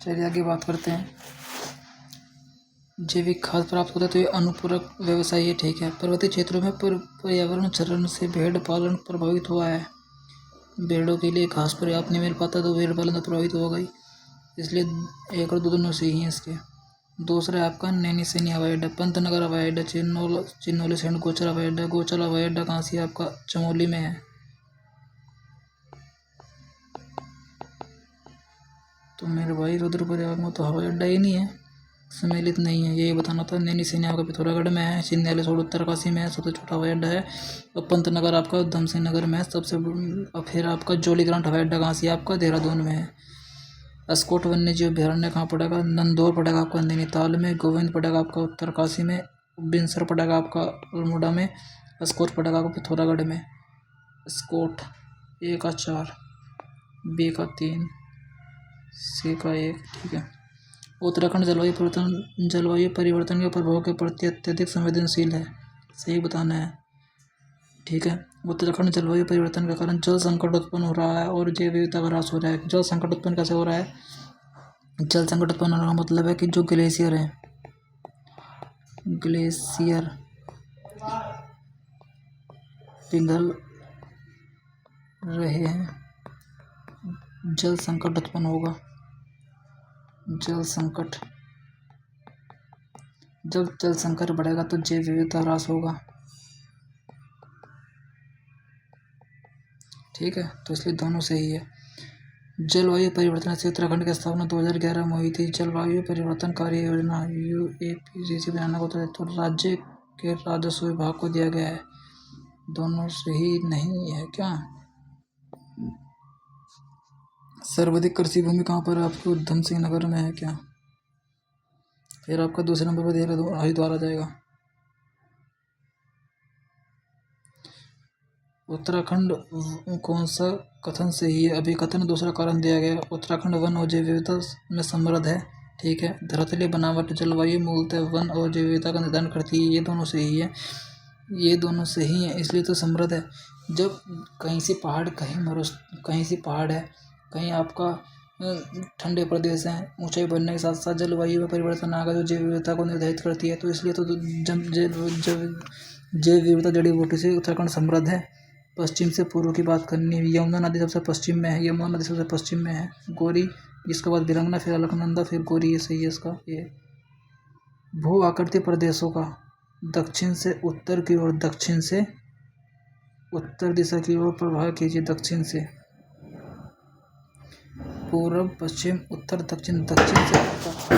चलिए आगे बात करते हैं। जैविक खाद प्राप्त होता है तो ये अनुपूरक व्यवसाय है, ठीक है। पर्वतीय क्षेत्रों में पर्यावरण क्षरण से भेड़ पालन प्रभावित हुआ है। भेड़ों के लिए घास पर्याप्त नहीं मिल पाता तो भेड़ पालन तो प्रभावित हो गई, इसलिए एक और दो दोनों सही हैं इसके। दूसरा है आपका नैनी सैनी हवाई अड्डा, पंतनगर हवाई अड्डा, चिन्नौली सैंड गोचर हवाई अड्डा। गोचर हवाई अड्डा कहाँ से है? आपका चमोली में है। तो मेरे भाई रुद्रप्रयाग में तो हवाई अड्डा ही नहीं है, सम्मिलित नहीं है, यही बताना था। नैनी सैनी आपका पिथौरागढ़ में है। चिन्यालीसोड़ उत्तरकाशी में है, सबसे छोटा हवाई अड्डा है। और पंतनगर आपका उधम सिंह नगर में है सबसे। और फिर आपका जोलीग्रांट हवाई अड्डा कहाँ से है? आपका देहरादून में है। अस्कोट वन्य जीव अभयारण्य कहाँ पड़ेगा? नंदौर पड़ेगा आपका नैनीताल में। गोविंद पड़ेगा आपका उत्तरकाशी में। बिनसर पड़ेगा आपका अल्मोड़ा में। अस्कोट पड़ेगा आपका पिथौरागढ़ में। अस्कोट ए का 4, बी का 3, सी का 1, ठीक है। उत्तराखंड जलवायु परिवर्तन के प्रभाव के प्रति अत्यधिक संवेदनशील है, सही बताना है, ठीक है। उत्तराखंड जलवायु परिवर्तन के कारण जल संकट उत्पन्न हो रहा है और जैव विविधता का ह्रास हो रहा है। जल संकट उत्पन्न कैसे हो रहा है? जल संकट उत्पन्न होने का मतलब है कि जो ग्लेशियर है, ग्लेशियर पिघल रहे हैं, जल संकट उत्पन्न होगा। जल संकट, जब जल संकट बढ़ेगा तो जैव विविधता ह्रास होगा, ठीक है। तो इसलिए दोनों सही है। जलवायु परिवर्तन से उत्तराखंड की स्थापना 2011 में हुई थी। जलवायु परिवर्तन कार्य योजना UAPCC बनाना होता है तो राज्य के राजस्व विभाग को दिया गया है। दोनों सही नहीं है क्या? सर्वाधिक कृषि भूमि कहाँ पर है? आपको उधम सिंह नगर में है क्या? फिर आपका दूसरे नंबर पर देहरादून हरिद्वार आ जाएगा। उत्तराखंड कौन सा कथन सही है? अभी कथन दूसरा कारण दिया गया। उत्तराखंड वन और जैव विविधता में समृद्ध है, ठीक है। धरातलीय बनावट जलवायु मूलतः वन और जैव विविधता का निर्धारण करती है, ये दोनों सही है, ये दोनों सही है, इसलिए तो समृद्ध है। जब कहीं से पहाड़, कहीं से पहाड़ है, कहीं आपका ठंडे प्रदेश हैं, ऊंचाई बढ़ने के साथ साथ जलवायु में परिवर्तन आ गया जो जैव विविधता को निर्धारित करती है, तो इसलिए तो जैव विविधता जड़ी बूटी से उत्तराखंड समृद्ध है। पश्चिम से पूर्व की बात करनी, यमुना नदी सबसे पश्चिम में है, यमुना नदी सबसे पश्चिम में है। गोरी, जिसके बाद भिलंगना, फिर अलकनंदा, फिर गोरी, ये सही है इसका। ये भू आकृति प्रदेशों का दक्षिण से उत्तर की ओर, दक्षिण से उत्तर दिशा की ओर प्रवाह कीजिए। दक्षिण से पूर्व, पश्चिम, उत्तर, दक्षिण, दक्षिण से उत्तर।